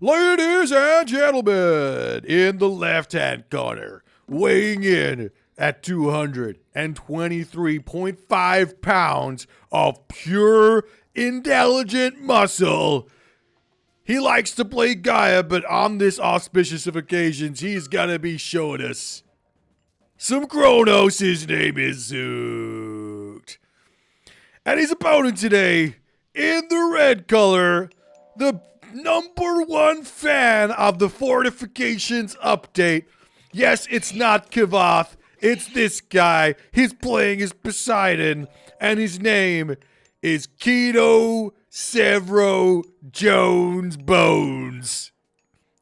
Ladies and gentlemen, in the left-hand corner, weighing in at 223.5 pounds of pure, intelligent muscle. He likes to play Gaia, but on this auspicious of occasions, he's gonna be showing us some Chronos. His name is Zoot. And his opponent today, in the red color, the #1 fan of the Fortifications update. Yes, it's not Kavath, it's this guy. He's playing as Poseidon, and his name is Kido Severo Jones Bones.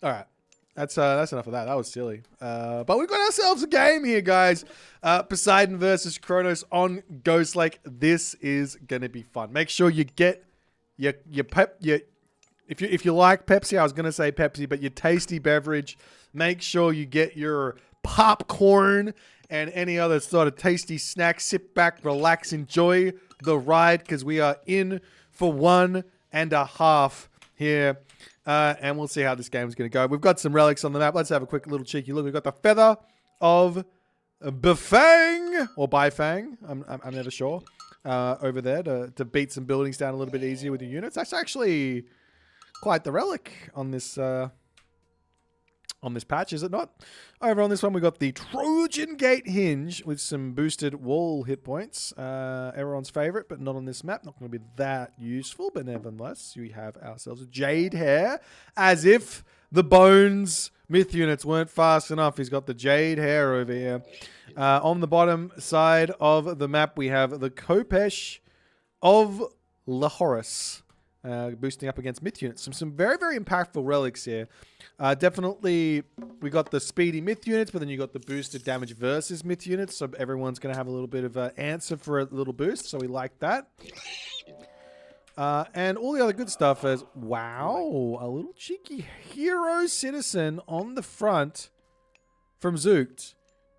All right, that's enough of that. That was silly. But we've got ourselves a game here, guys. Poseidon versus Chronos on Ghost Lake. This is gonna be fun. Make sure you get your if you like Pepsi, I was gonna say Pepsi, but your tasty beverage. Make sure you get your popcorn and any other sort of tasty snack. Sit back, relax, enjoy the ride, because we are in for 1.5 here. And we'll see how this game is going to go. We've got some relics on the map. Let's have a quick little cheeky look. We've got the Feather of Bifang, or Bifang, I'm never sure, over there to beat some buildings down a little bit easier with your units. That's actually quite the relic on this patch, is it not? Over on this one, we got the Trojan Gate Hinge with some boosted wall hit points. Everyone's favorite, but not on this map. Not going to be that useful, but nevertheless, we have ourselves a Jade Hair. As if the Bones myth units weren't fast enough. He's got the Jade Hair over here. On the bottom side of the map, we have the Kopesh of Lahorus. Boosting up against myth units. Some very, very impactful relics here. Definitely, we got the speedy myth units, but then you got the boosted damage versus myth units, so everyone's going to have a little bit of an answer for a little boost, so we like that. And all the other good stuff is, wow, a little cheeky hero citizen on the front from Zoot.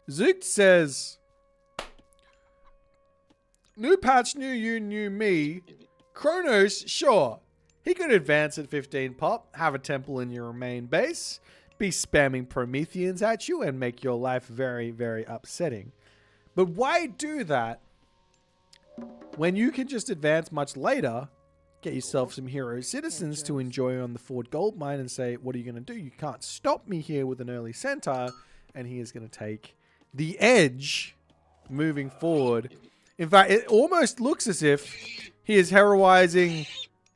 Zoot says, new patch, new you, new me. Chronos, sure. He could advance at 15 pop, have a temple in your main base, be spamming Prometheans at you, and make your life very, very upsetting. But why do that when you can just advance much later, get yourself some hero citizens to enjoy on the Ford Gold Mine and say, what are you going to do? You can't stop me here with an early centaur, and he is going to take the edge moving forward. In fact, it almost looks as if he is heroizing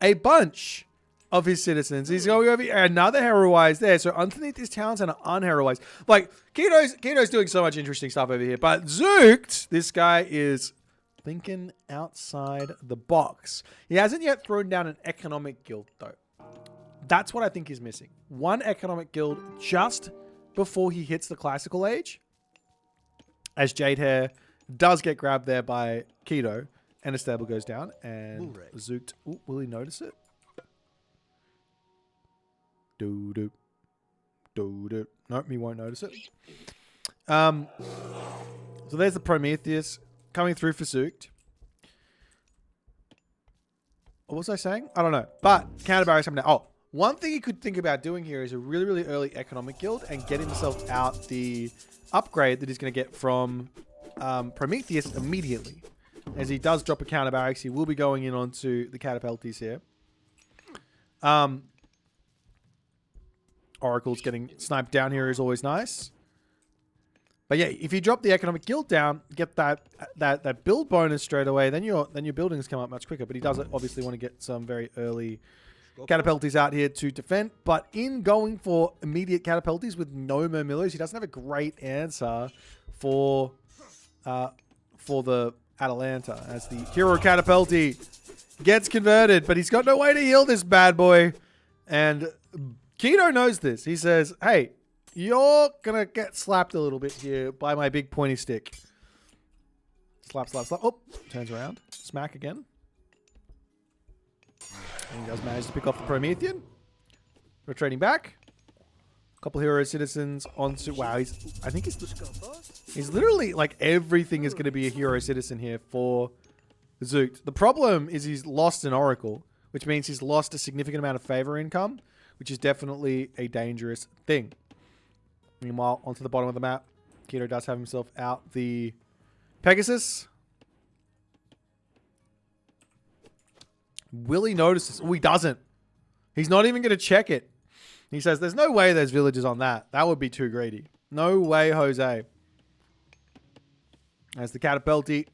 a bunch of his citizens. He's going over here, another heroize there. So underneath his towns and unheroized. Like, Kido's doing so much interesting stuff over here. But Zooked, this guy is thinking outside the box. He hasn't yet thrown down an economic guild, though. That's what I think is missing. One economic guild just before he hits the classical age. As Jade Hair does get grabbed there by Kido. And a stable goes down, and Zooked. Ooh, will he notice it? Do-do. Do-do. Nope, he won't notice it. So there's the Prometheus coming through for Zooked. What was I saying? I don't know. But counter barriers coming down. Oh, one thing he could think about doing here is a really, really early economic guild and get himself out the upgrade that he's going to get from Prometheus immediately. As he does drop a counter barracks, he will be going in onto the catapulties here. Oracle's getting sniped down here is always nice. But yeah, if you drop the economic guild down, get that build bonus straight away, then your buildings come up much quicker. But he does obviously want to get some very early catapulties out here to defend. But in going for immediate catapulties with no Murmillos, he doesn't have a great answer for the Atalanta, as the hero catapulti gets converted, but he's got no way to heal this bad boy. And Kido knows this. He says, hey, you're going to get slapped a little bit here by my big pointy stick. Slap, slap, slap. Oh, turns around. Smack again. And he does manage to pick off the Promethean. Retreating back. Couple hero citizens onto... Wow, I think he's literally... Like, everything is going to be a hero citizen here for Zooked. The problem is he's lost an Oracle, which means he's lost a significant amount of favor income, which is definitely a dangerous thing. Meanwhile, onto the bottom of the map, Kido does have himself out the Pegasus. Will he notice this? Oh, he doesn't. He's not even going to check it. He says, there's no way there's villagers on that. That would be too greedy. No way, Jose. As the Catapulti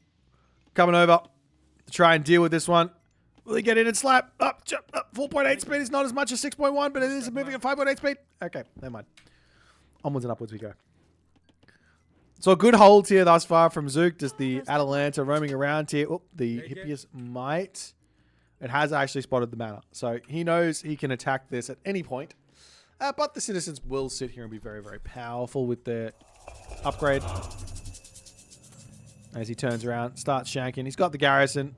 coming over to try and deal with this one. Will he get in and slap? Up, 4.8 speed is not as much as 6.1, but it is moving at 5.8 speed. Okay, never mind. Onwards and upwards we go. So a good hold here thus far from Zook. Just the Atalanta roaming around here. Oh, the Hippias might. It has actually spotted the mana. So he knows he can attack this at any point. But the citizens will sit here and be very, very powerful with their upgrade. As he turns around, starts shanking. He's got the garrison.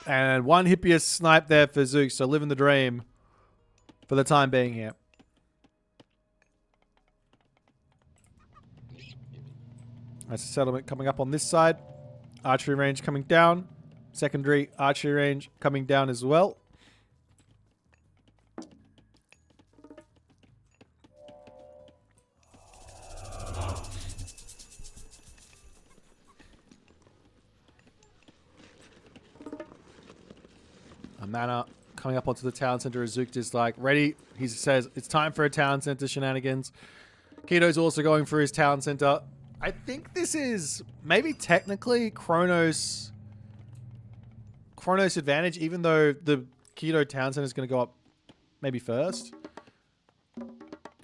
And one Hippias snipe there for Zook. So living the dream for the time being here. That's a settlement coming up on this side. Archery range coming down. Secondary archery range coming down as well. A mana coming up onto the town center. Zook is like ready. He says it's time for a town center shenanigans. Kido's also going for his town center. I think this is maybe technically Chronos advantage, even though the Kido town center is going to go up maybe first.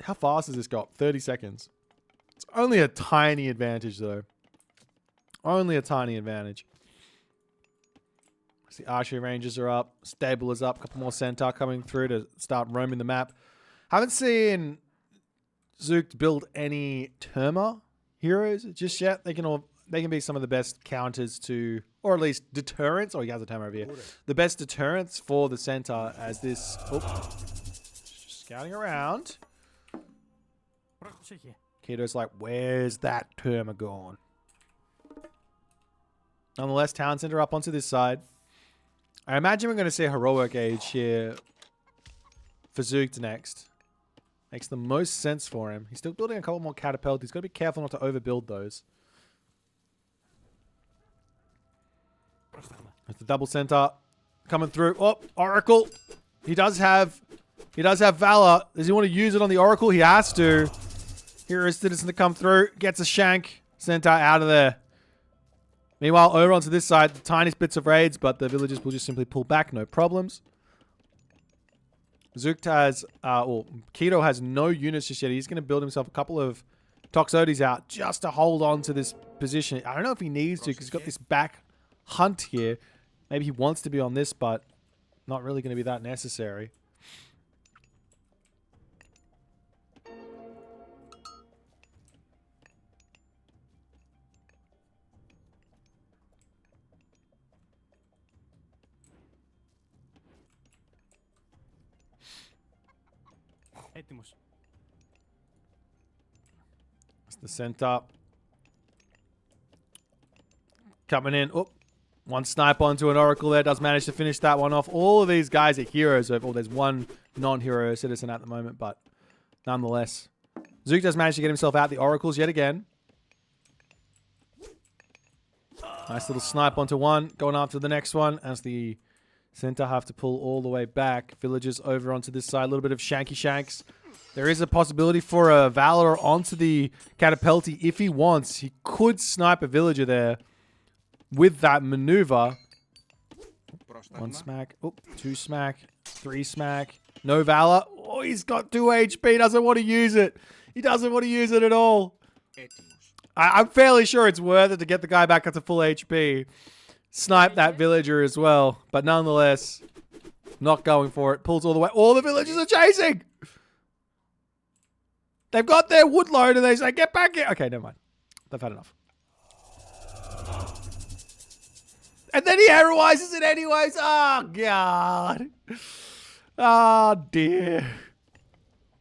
How fast does this go up? 30 seconds. It's only a tiny advantage though. Only a tiny advantage. The archery ranges are up. Stable is up. A couple more centaur coming through to start roaming the map. Haven't seen Zook build any Terma heroes just yet. They can be some of the best counters to, or at least deterrents. Oh, he has a Terma over here. The best deterrents for the centaur as this. Oh, scouting around. Kido's like, where's that Terma gone? Nonetheless, town center up onto this side. I imagine we're going to see a heroic age here for Zook next. Makes the most sense for him. He's still building a couple more catapults. He's got to be careful not to overbuild those. There's the double center coming through. Oh, Oracle. He does have Valor. Does he want to use it on the Oracle? He has to. Here is Citizen to come through. Gets a shank. Centaur out of there. Meanwhile, over onto this side, the tiniest bits of raids, but the villagers will just simply pull back, no problems. Zook has, Kido has no units just yet. He's going to build himself a couple of Toxotes out just to hold on to this position. I don't know if he needs to because he's got this back hunt here. Maybe he wants to be on this, but not really going to be that necessary. It's the center. Coming in. Oh, one snipe onto an Oracle there. Does manage to finish that one off. All of these guys are heroes. Oh, there's one non-hero citizen at the moment, but nonetheless. Zook does manage to get himself out the Oracles yet again. Nice little snipe onto one. Going after the next one as the center have to pull all the way back. Villagers over onto this side. A little bit of shanky shanks. There is a possibility for a Valor onto the Catapulti if he wants. He could snipe a villager there with that maneuver. One smack. Oh, two smack. Three smack. No Valor. Oh, he's got 2 HP. Doesn't want to use it. He doesn't want to use it at all. I'm fairly sure it's worth it to get the guy back up to full HP. Snipe that villager as well. But nonetheless, not going for it. Pulls all the way. All the villagers are chasing. They've got their wood load and they say, get back here. Okay, never mind. They've had enough. And then he heroizes it anyways. Oh, God. Oh, dear.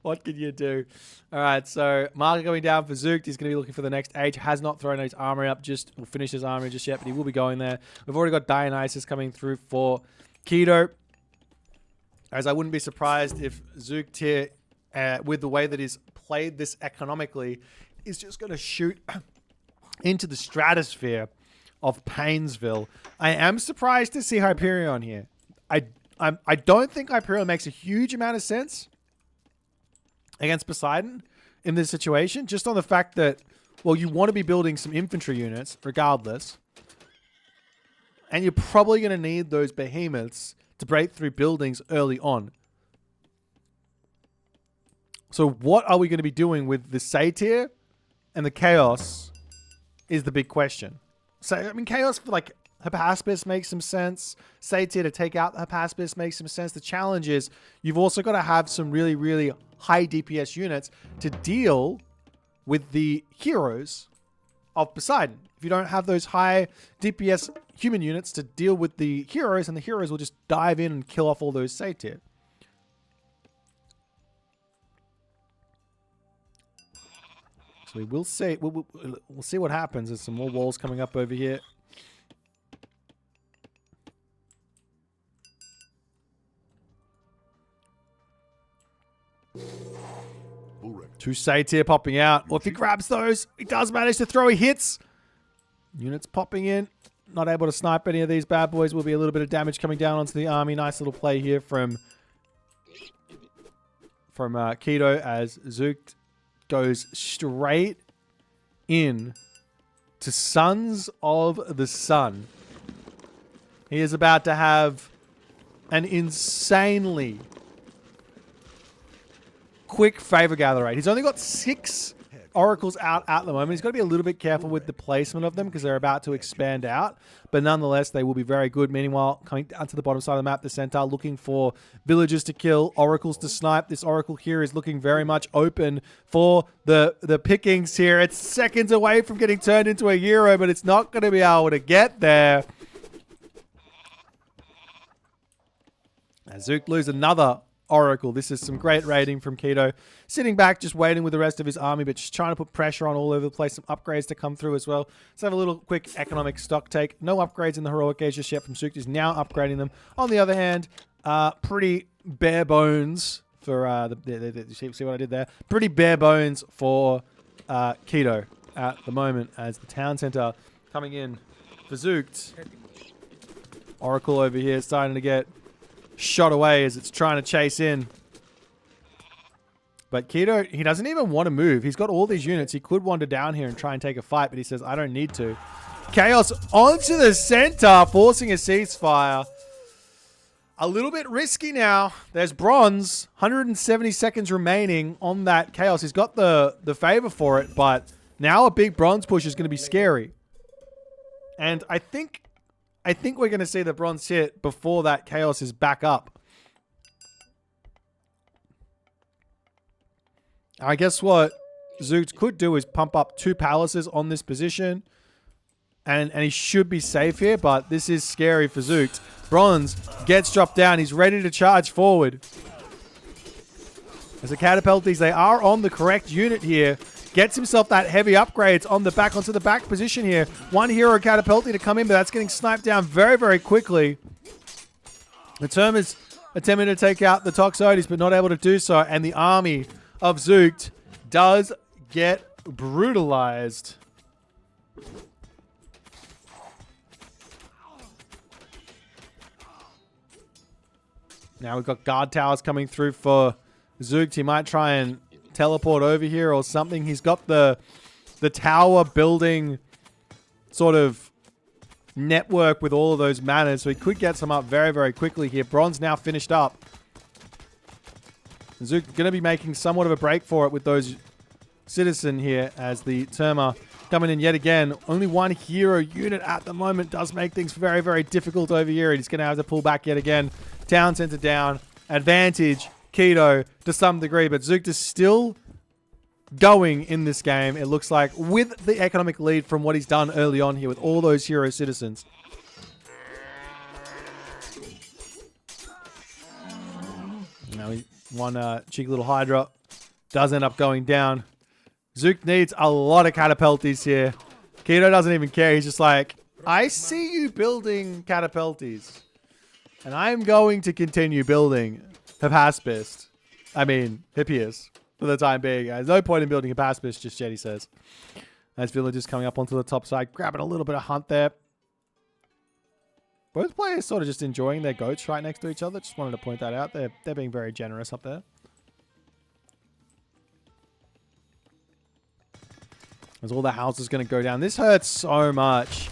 What can you do? All right, so marker going down for Zook. He's going to be looking for the next age. Has not thrown his armory up, will finish his armory just yet, but he will be going there. We've already got Dionysus coming through for Kido. As I wouldn't be surprised if Zook tier, with the way that he's played this economically, is just going to shoot into the stratosphere of Painesville. I am surprised to see Hyperion here. I don't think Hyperion makes a huge amount of sense against Poseidon in this situation, just on the fact that, well, you want to be building some infantry units regardless, and you're probably going to need those behemoths to break through buildings early on. So what are we going to be doing with the Satyr and the Chaos is the big question. So, I mean, Chaos for like Hypaspis makes some sense. Satyr to take out the Hypaspis makes some sense. The challenge is you've also got to have some really, really high DPS units to deal with the heroes of Poseidon. If you don't have those high DPS human units to deal with the heroes, and the heroes will just dive in and kill off all those Satyr. So we will see. We'll see what happens. There's some more walls coming up over here. Two Satyr popping out. Well, if he grabs those, he does manage to throw. He hits. Units popping in. Not able to snipe any of these bad boys. Will be a little bit of damage coming down onto the army. Nice little play here from Kido as Zook goes straight in to Sons of the Sun. He is about to have an insanely quick favor gather rate. He's only got 6 oracles out at the moment. He's got to be a little bit careful with the placement of them because they're about to expand out. But nonetheless, they will be very good. Meanwhile, coming down to the bottom side of the map, the centaur looking for villagers to kill, oracles to snipe. This oracle here is looking very much open for the pickings here. It's seconds away from getting turned into a hero, but it's not going to be able to get there. As Zook lose another oracle. This is some great raiding from Kido. Sitting back, just waiting with the rest of his army, but just trying to put pressure on all over the place. Some upgrades to come through as well. Let's have a little quick economic stock take. No upgrades in the heroic age just yet from Zook. Is now upgrading them. On the other hand, pretty bare bones for see what I did there? Pretty bare bones for Kido at the moment as the town center coming in for Zook. Oracle over here starting to get shot away as it's trying to chase in. But Kido, he doesn't even want to move. He's got all these units. He could wander down here and try and take a fight, but he says, I don't need to. Chaos onto the center, forcing a ceasefire. A little bit risky now. There's bronze. 170 seconds remaining on that Chaos. He's got the favor for it, but now a big bronze push is going to be scary. And I think we're going to see the bronze hit before that Chaos is back up. I guess what Zook could do is pump up 2 palaces on this position. And he should be safe here, but this is scary for Zook. Bronze gets dropped down. He's ready to charge forward. As the catapulties, they are on the correct unit here. Gets himself that heavy upgrades on the back, onto the back position here. One hero catapulting to come in, but that's getting sniped down very, very quickly. The Term is attempting to take out the Toxotes, but not able to do so. And the army of Zook does get brutalized. Now we've got guard towers coming through for Zook. He might try and teleport over here or something. He's got the tower building sort of network with all of those manners, so he could get some up very, very quickly here. Bronze now finished up. Zook going to be making somewhat of a break for it with those citizen here as the Terma coming in yet again. Only one hero unit at the moment does make things very, very difficult over here. He's going to have to pull back yet again. Town center down. Advantage Kido to some degree, but Zook is still going in this game, it looks like, with the economic lead from what he's done early on here with all those hero citizens. Now one cheeky little Hydra does end up going down. Zook needs a lot of catapulties here. Kido doesn't even care. He's just like, I see you building catapulties. And I'm going to continue building Hippaspis. I mean, Hippias for the time being. There's no point in building Hippaspis just yet, he says. As villagers coming up onto the top side, grabbing a little bit of hunt there. Both players sort of just enjoying their goats right next to each other. Just wanted to point that out. They're being very generous up there. As all the houses going to go down. This hurts so much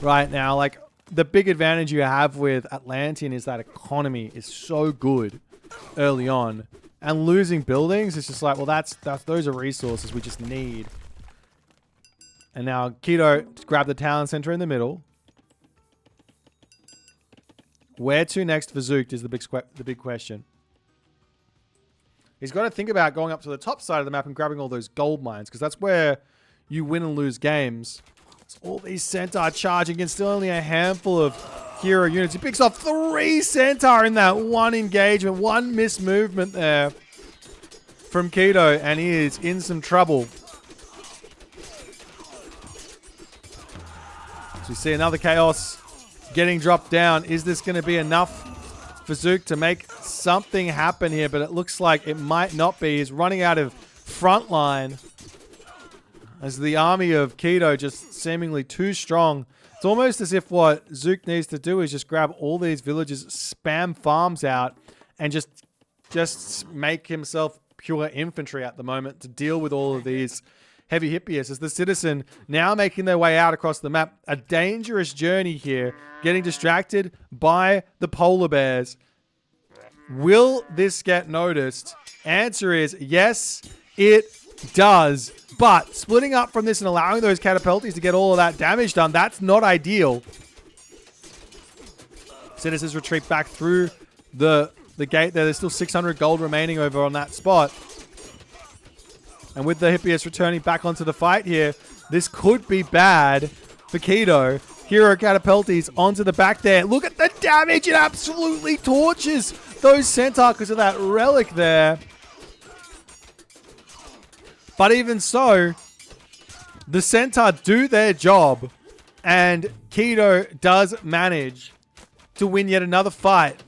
right now. Like, the big advantage you have with Atlantean is that economy is so good early on. And losing buildings is just like, well, those are resources we just need. And now Kido grab the town center in the middle. Where to next for Zook is the big question. He's got to think about going up to the top side of the map and grabbing all those gold mines, because that's where you win and lose games. So all these Centaur charging and still only a handful of hero units. He picks off 3 Centaur in that one engagement. One missed movement there from Kido, and he is in some trouble. So we see another Chaos getting dropped down. Is this going to be enough for Zook to make something happen here? But it looks like it might not be. He's running out of front line as the army of Kido just seemingly too strong. It's almost as if what Zook needs to do is just grab all these villages, spam farms out, and just make himself pure infantry at the moment to deal with all of these heavy hippias. As the citizen now making their way out across the map. A dangerous journey here, getting distracted by the polar bears. Will this get noticed? Answer is yes, it does. But splitting up from this and allowing those catapulties to get all of that damage done, that's not ideal. Citizens retreat back through the gate there. There's still 600 gold remaining over on that spot. And with the Hippias returning back onto the fight here, this could be bad for Kido. Hero catapulties onto the back there. Look at the damage. It absolutely torches those Centaur because of that relic there. But even so, the Centaur do their job. And Kido does manage to win yet another fight.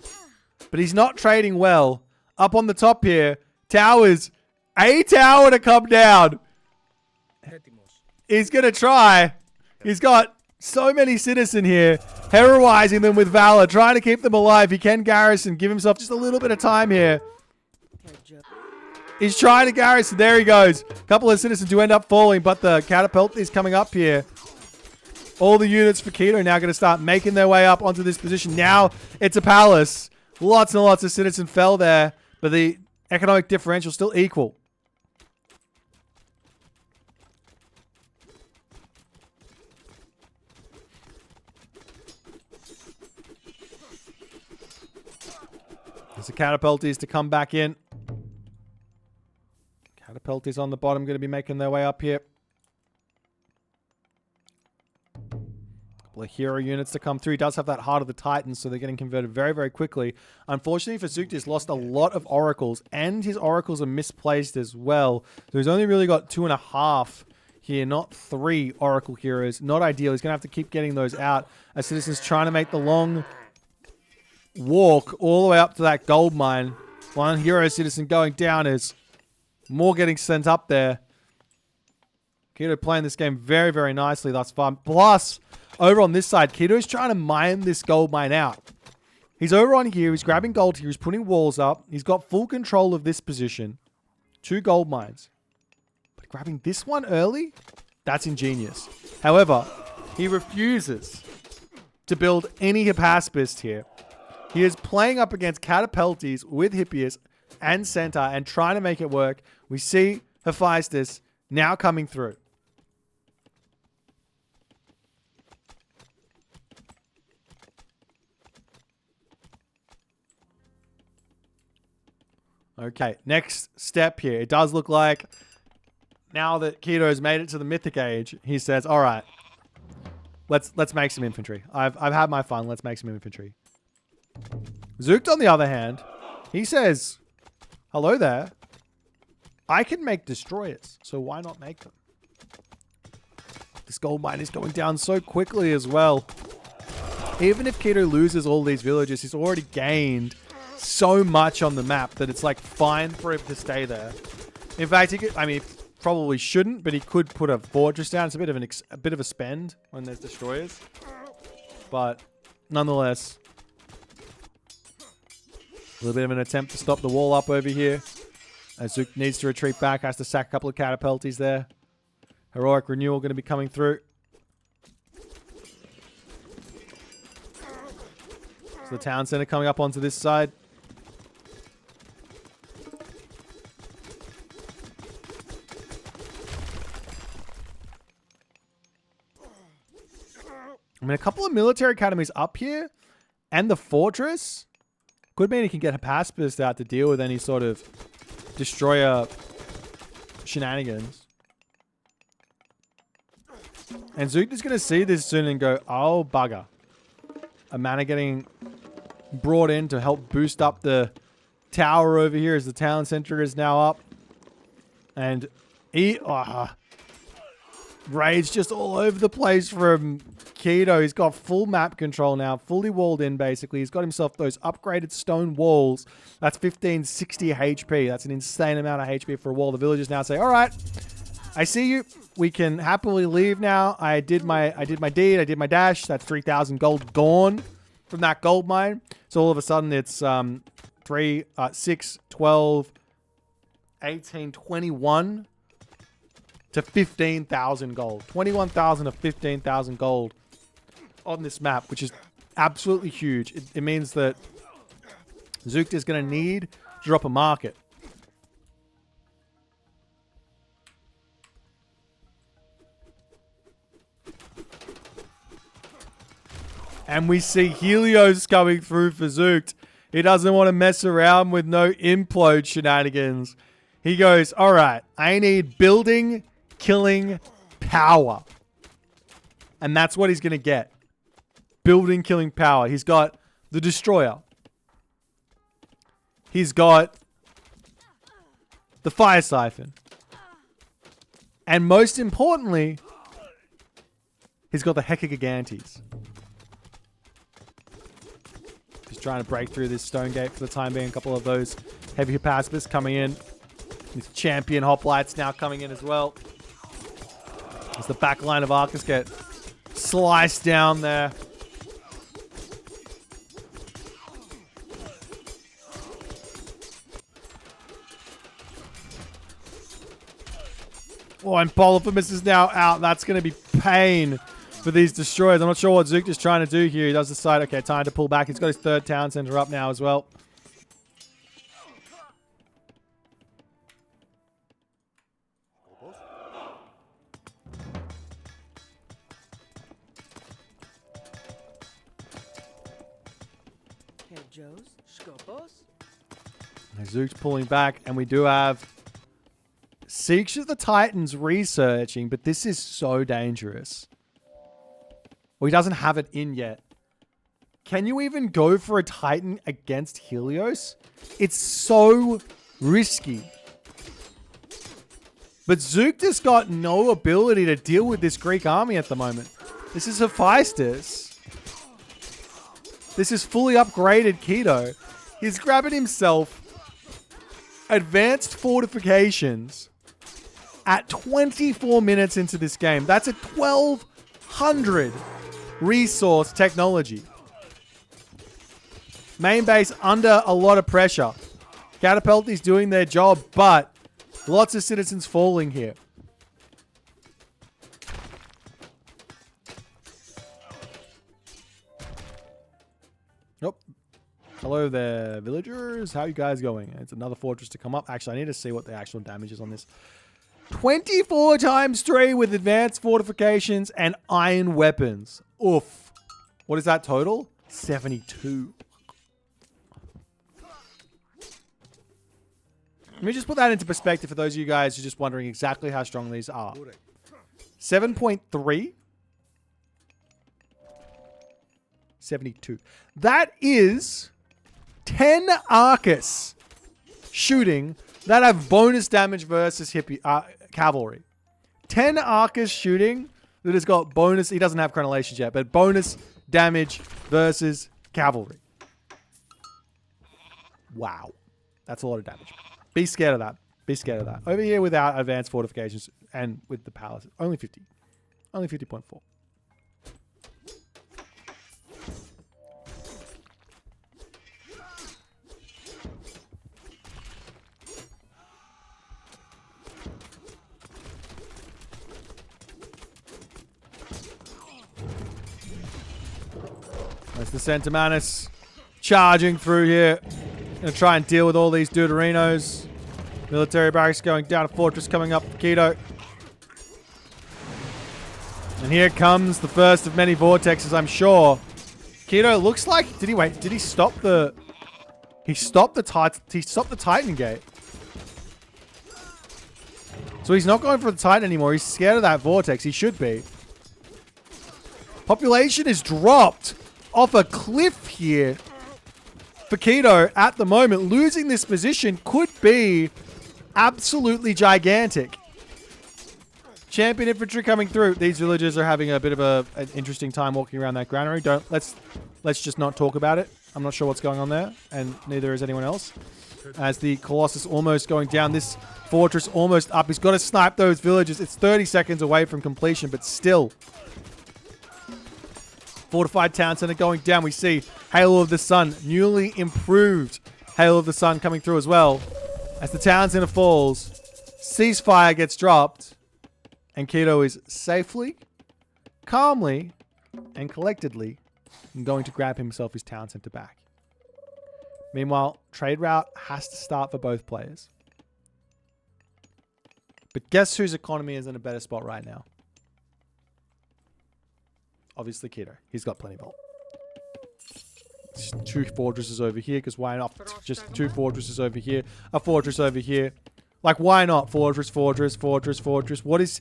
But he's not trading well. Up on the top here, towers. A tower to come down. He's going to try. He's got so many citizens here, heroizing them with valor, trying to keep them alive. He can garrison, give himself just a little bit of time here. He's trying to garrison. There he goes. A couple of citizens do end up falling, but the catapult is coming up here. All the units for Kido now going to start making their way up onto this position. Now it's a palace. Lots and lots of citizens fell there, but the economic differential still equal. There's the catapulties to come back in. Catapulties on the bottom going to be making their way up here. Couple of hero units to come through. He does have that Heart of the Titans, so they're getting converted very, very quickly. Unfortunately for Zook, he's lost a lot of oracles, and his oracles are misplaced as well. So he's only really got 2.5 here, not 3 oracle heroes. Not ideal. He's going to have to keep getting those out as citizens trying to make the long walk all the way up to that gold mine. One hero citizen going down as more getting sent up there. Kido playing this game very, very nicely thus far. Plus, over on this side, Kido is trying to mine this gold mine out. He's over on here. He's grabbing gold here. He's putting walls up. He's got full control of this position. 2 gold mines. But grabbing this one early? That's ingenious. However, he refuses to build any Hippaspis here. He is playing up against catapulties with Hippias and Centaur and trying to make it work. We see Hephaestus now coming through. Okay, next step here. It does look like now that Kido has made it to the Mythic Age, he says, all right, let's make some infantry. I've had my fun. Let's make some infantry. Zook, on the other hand, he says, hello there. I can make destroyers, so why not make them? This gold mine is going down so quickly as well. Even if Kido loses all these villages, he's already gained so much on the map that it's like fine for him to stay there. In fact, he could, I mean, he probably shouldn't, but he could put a fortress down. It's a bit of a spend when there's destroyers, but nonetheless, a little bit of an attempt to stop the wall up over here. As Zook needs to retreat back, has to sack a couple of catapulties there. Heroic renewal going to be coming through. So the town center coming up onto this side. I mean, a couple of military academies up here and the fortress could mean he can get a pacifist out to deal with any sort of destroyer shenanigans. And Zook is going to see this soon and go, oh, bugger. A mana getting brought in to help boost up the tower over here as the town center is now up. And raids just all over the place from Kido. He's got full map control now, fully walled in basically. He's got himself those upgraded stone walls. That's 1560 HP. That's an insane amount of HP for a wall. The villagers now say, all right, I see you. We can happily leave now. I did my deed. I did my dash. That's 3,000 gold gone from that gold mine. So all of a sudden it's 3, 6, 12, 18, 21 to 15,000 gold. 21,000 to 15,000 gold on this map, which is absolutely huge. It means that Zook is going to need to drop a market. And we see Helios coming through for Zook. He doesn't want to mess around with no implode shenanigans. He goes, all right, I need building, killing, power. And that's what he's going to get. Building, killing, power. He's got the Destroyer. He's got the Fire Siphon. And most importantly, he's got the Hecagigantes. Just trying to break through this stone gate for the time being. A couple of those heavy pacifists coming in. These champion hoplites now coming in as well. As the back line of Arcus get sliced down there. Oh, and Polyphemus is now out. That's going to be pain for these destroyers. I'm not sure what Zook is trying to do here. He does decide, okay, time to pull back. He's got his third town center up now as well. Zook's pulling back, and we do have Siege of the Titans researching, but this is so dangerous. Well, he doesn't have it in yet. Can you even go for a Titan against Helios? It's so risky. But Zook just got no ability to deal with this Greek army at the moment. This is Hephaestus. This is fully upgraded Kido. He's grabbing himself advanced fortifications at 24 minutes into this game. That's a 1,200 resource technology. Main base under a lot of pressure. Catapulti's doing their job, but lots of citizens falling here. Nope. Hello there, villagers. How you guys going? It's another fortress to come up. Actually, I need to see what the actual damage is on this. 24 times 3 with advanced fortifications and iron weapons. Oof. What is that total? 72. Let me just put that into perspective for those of you guys who are just wondering exactly how strong these are. 7.3. 72. That is 10 Arcus shooting that have bonus damage versus cavalry. 10 Arcus shooting that has got bonus. He doesn't have crenellations yet, but bonus damage versus cavalry. Wow. That's a lot of damage. Be scared of that. Be scared of that. Over here without advanced fortifications and with the palace, only 50. Only 50.4. That's the Centamanus charging through here. Gonna try and deal with all these Deuterinos. Military barracks going down. A fortress coming up for Kido. And here comes the first of many vortexes, I'm sure. Kido looks like... Did he stop the... He stopped the Titan gate. So he's not going for the Titan anymore. He's scared of that vortex. He should be. Population is dropped off a cliff here for Kido at the moment. Losing this position could be absolutely gigantic. Champion infantry coming through. These villagers are having a bit of an interesting time walking around that granary. Let's just not talk about it. I'm not sure what's going on there, and neither is anyone else. As the Colossus almost going down, this fortress almost up. He's got to snipe those villagers. It's 30 seconds away from completion, but still. Fortified town center going down. We see Halo of the Sun, newly improved Halo of the Sun coming through as well. As the town center falls, ceasefire gets dropped, and Kido is safely, calmly, and collectedly going to grab himself his town center back. Meanwhile, trade route has to start for both players. But guess whose economy is in a better spot right now? Obviously Kido. He's got plenty of gold. Just 2 fortresses over here, because why not? Just 2 fortresses over here. A fortress over here. Like, why not? Fortress, fortress, fortress, fortress. What is...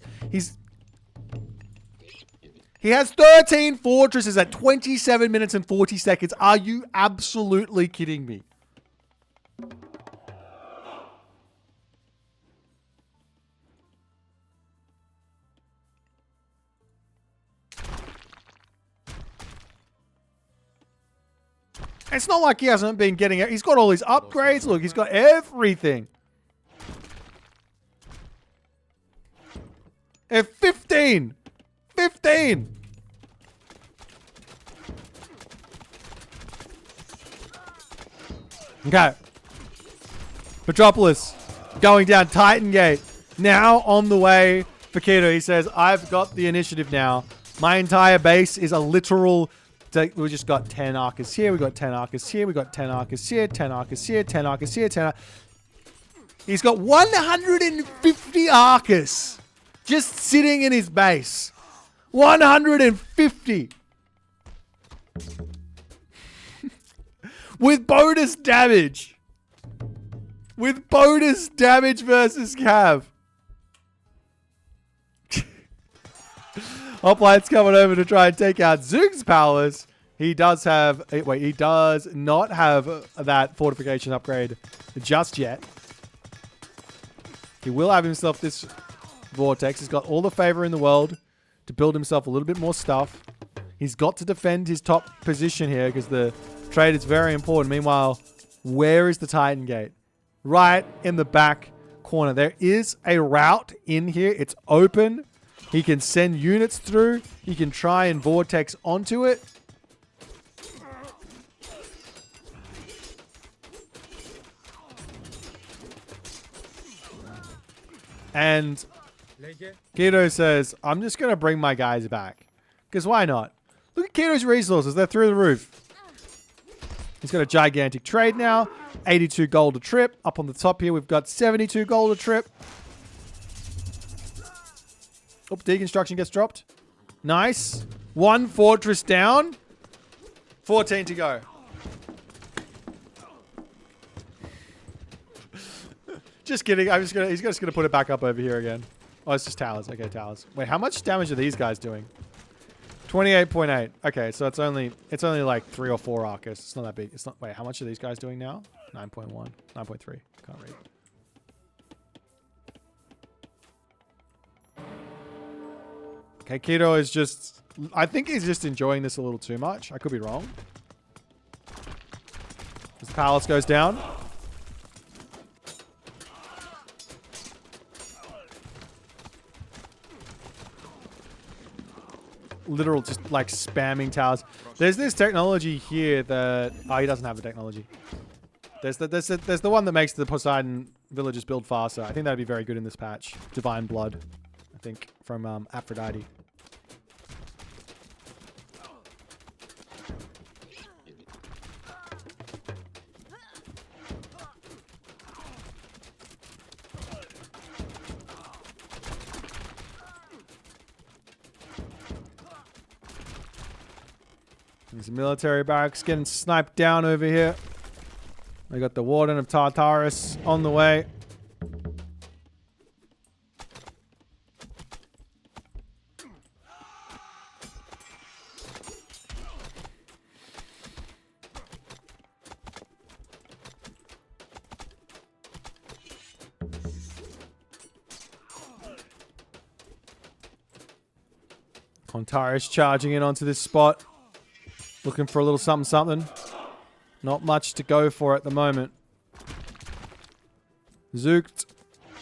He has 13 fortresses at 27 minutes and 40 seconds. Are you absolutely kidding me? It's not like he hasn't been getting it. He's got all his upgrades. Look, he's got everything. F15. 15. Okay. Metropolis going down Titan Gate. Now on the way for Kido. He says, I've got the initiative now. My entire base is a literal... We just got 10 Arcus here. We got 10 Arcus here. We got 10 Arcus here. 10 Arcus here. 10 Arcus here. 10 He's got 150 Arcus just sitting in his base. 150. With bonus damage. With bonus damage versus Cav. Hopline's coming over to try and take out Zug's powers. He does have... Wait, he does not have that fortification upgrade just yet. He will have himself this vortex. He's got all the favor in the world to build himself a little bit more stuff. He's got to defend his top position here because the trade is very important. Meanwhile, where is the Titan Gate? Right in the back corner. There is a route in here. It's open. He can send units through. He can try and vortex onto it. And Kido says, I'm just going to bring my guys back. Because why not? Look at Kido's resources. They're through the roof. He's got a gigantic trade now. 82 gold a trip. Up on the top here, we've got 72 gold a trip. Oh, deconstruction gets dropped. Nice. 1 fortress down. 14 to go. Just kidding. He's just gonna put it back up over here again. Oh, it's just towers. Okay, towers. Wait, how much damage are these guys doing? 28.8. Okay, so it's only like 3 or 4 Arcus. It's not that big. It's not. Wait, how much are these guys doing now? 9.1. 9.3. Can't read. Okay, Kido is just... I think he's just enjoying this a little too much. I could be wrong. As the palace goes down. Literal just like spamming towers. There's this technology here that... Oh, he doesn't have the technology. There's the one that makes the Poseidon villagers build faster. I think that'd be very good in this patch. Divine Blood, I think, from Aphrodite. There's a military barracks getting sniped down over here. We got the Warden of Tartarus on the way. Tartarus charging in onto this spot. Looking for a little something something. Not much to go for at the moment. Zooked.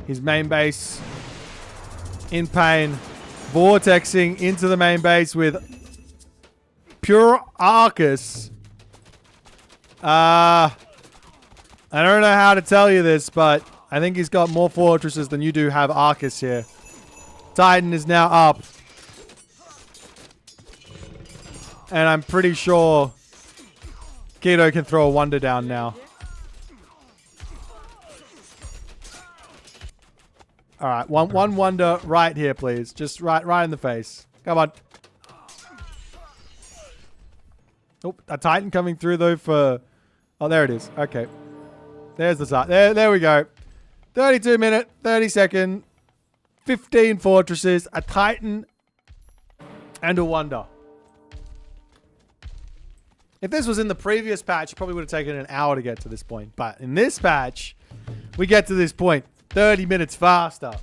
His main base. In pain. Vortexing into the main base with pure Arcus. I don't know how to tell you this, but I think he's got more fortresses than you do have Arcus here. Titan is now up. And I'm pretty sure Kido can throw a wonder down now. Alright, one wonder right here, please. Just right in the face. Come on. Oh, a Titan coming through though for... Oh, there it is. Okay. There's the Titan. There we go. 32 minute, 30 second, 15 fortresses, a Titan, and a wonder. If this was in the previous patch, it probably would have taken an hour to get to this point. But in this patch, we get to this point 30 minutes faster.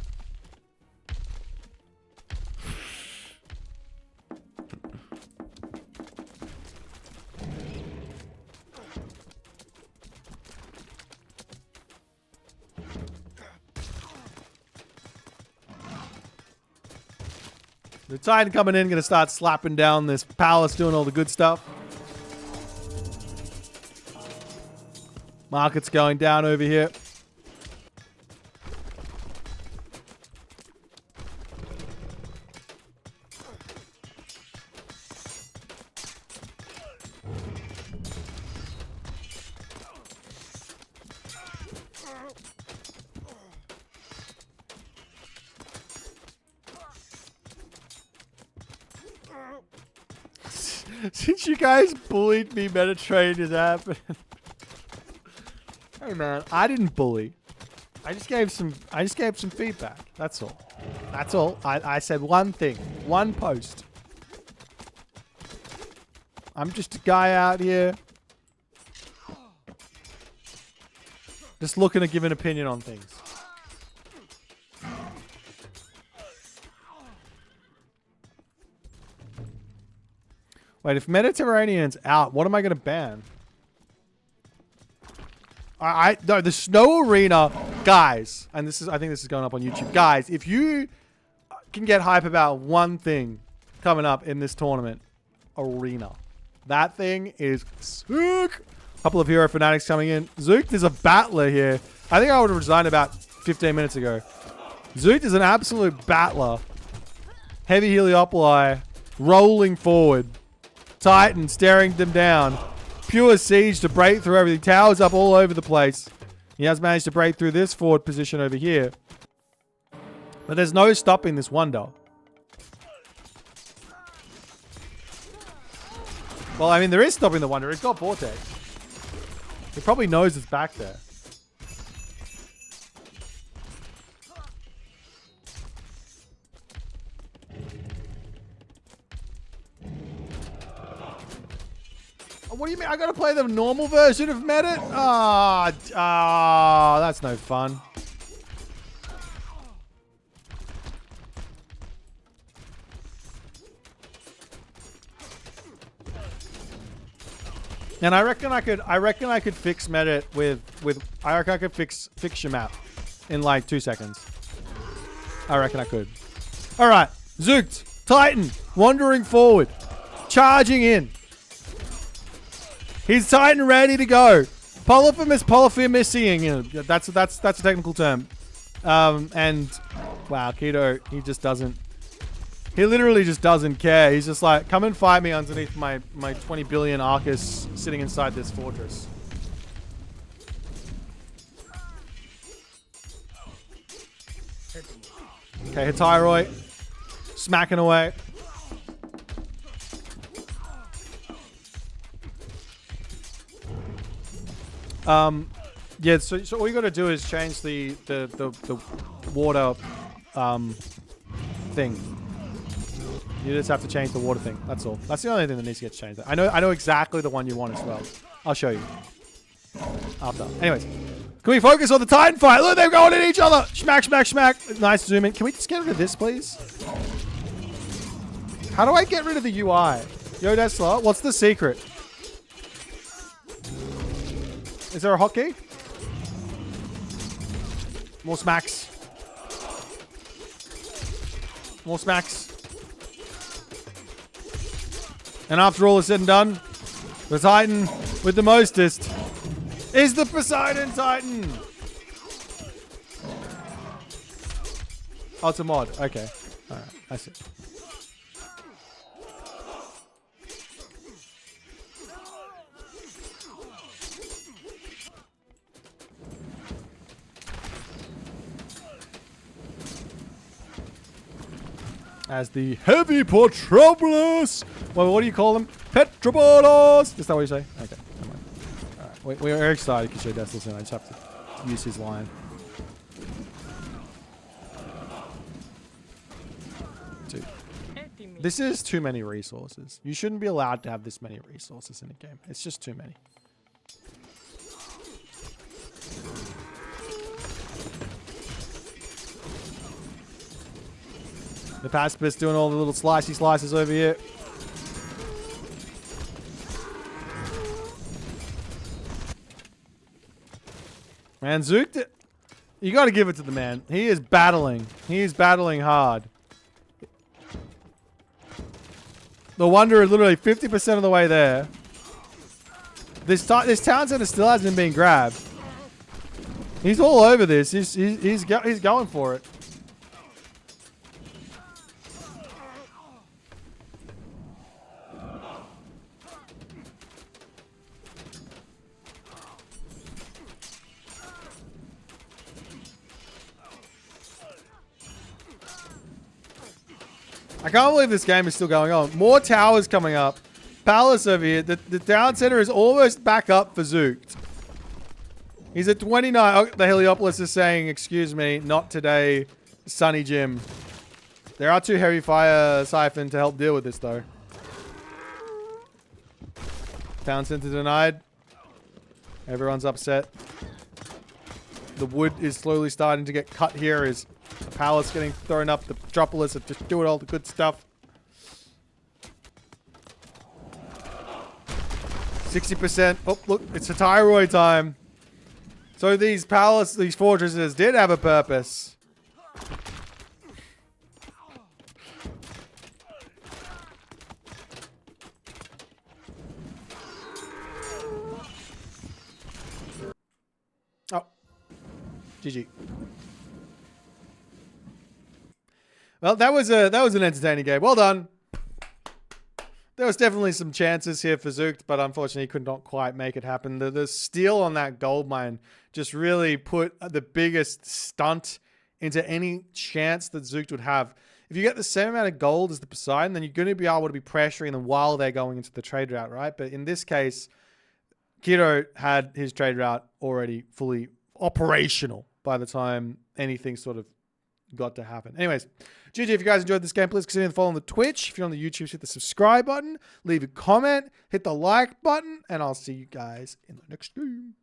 The Titan coming in, going to start slapping down this palace, doing all the good stuff. Market's going down over here. Since you guys bullied me, Metatrain is happening. Hey man, I didn't bully. I just gave some feedback. That's all. That's all. I said one thing. One post. I'm just a guy out here. Just looking to give an opinion on things. Wait, if Mediterranean's out, what am I going to ban? No, the snow arena, guys, and I think this is going up on YouTube. Guys, if you can get hype about one thing coming up in this tournament, arena. That thing is sick. Couple of hero fanatics coming in. Zook, there's a battler here. I think I would have resigned about 15 minutes ago. Zook is an absolute battler. Heavy Heliopoli rolling forward. Titan staring them down. Pure siege to break through everything. Towers up all over the place. He has managed to break through this forward position over here. But there's no stopping this wonder. Well, I mean, there is stopping the wonder. It's got Vortex. He probably knows it's back there. What do you mean? I gotta play the normal version of Medit? That's no fun. And I reckon I could fix Medit with I reckon I could fix your map in like 2 seconds. I reckon I could. All right, Zookt, Titan, wandering forward, charging in. He's Titan ready to go. Polyphemus-ing. You know, that's a technical term. And wow, Kido, he just doesn't. He literally just doesn't care. He's just like, come and fight me underneath my 20 billion Arcus sitting inside this fortress. Okay, Hitairoi smacking away. Yeah, so all you got to do is change the water thing. You just have to change the water thing. That's all. That's the only thing that needs to get changed. I know exactly the one you want as well. I'll show you after. Anyways, can we focus on the Titan fight? Look, they're going at each other. Smack, smack, smack. Nice zoom in. Can we just get rid of this, please? How do I get rid of the UI? Yo, Tesla, what's the secret? Is there a hotkey? More smacks. More smacks. And after all is said and done, the Titan with the mostest is the Poseidon Titan. Oh, it's a mod. Okay. All right. That's it. As the heavy Petropolis. Well, what do you call them? Petropolis. Is that what you say? Okay. Come on. All right. We're excited because you're Deathless, and I just have to use his line. Dude, this is too many resources. You shouldn't be allowed to have this many resources in a game. It's just too many. The pacifist doing all the little slicey slices over here. Man, Zookt, you got to give it to the man. He is battling. He is battling hard. The Wonder is literally 50% of the way there. This town center still hasn't been grabbed. He's all over this. He's going for it. I can't believe this game is still going on. More towers coming up. Palace over here. The town center is almost back up for Zookt. He's at 29. Oh, the Heliopolis is saying, excuse me, not today, Sunny Jim. There are 2 heavy fire siphon to help deal with this, though. Town center denied. Everyone's upset. The wood is slowly starting to get cut here. Is the palace getting thrown up? The Petropolis are just doing all the good stuff. 60%. Oh, look, it's a Hitairoi time. So these fortresses did have a purpose. Oh. GG. Well, that was an entertaining game. Well done. There was definitely some chances here for Zookt, but unfortunately he could not quite make it happen. The steal on that gold mine just really put the biggest stunt into any chance that Zookt would have. If you get the same amount of gold as the Poseidon, then you're going to be able to be pressuring them while they're going into the trade route, right? But in this case, Kido had his trade route already fully operational by the time anything sort of got to happen. Anyways, GG, if you guys enjoyed this game, please consider following the Twitch. If you're on the YouTube, hit the subscribe button, leave a comment, hit the like button, and I'll see you guys in the next game.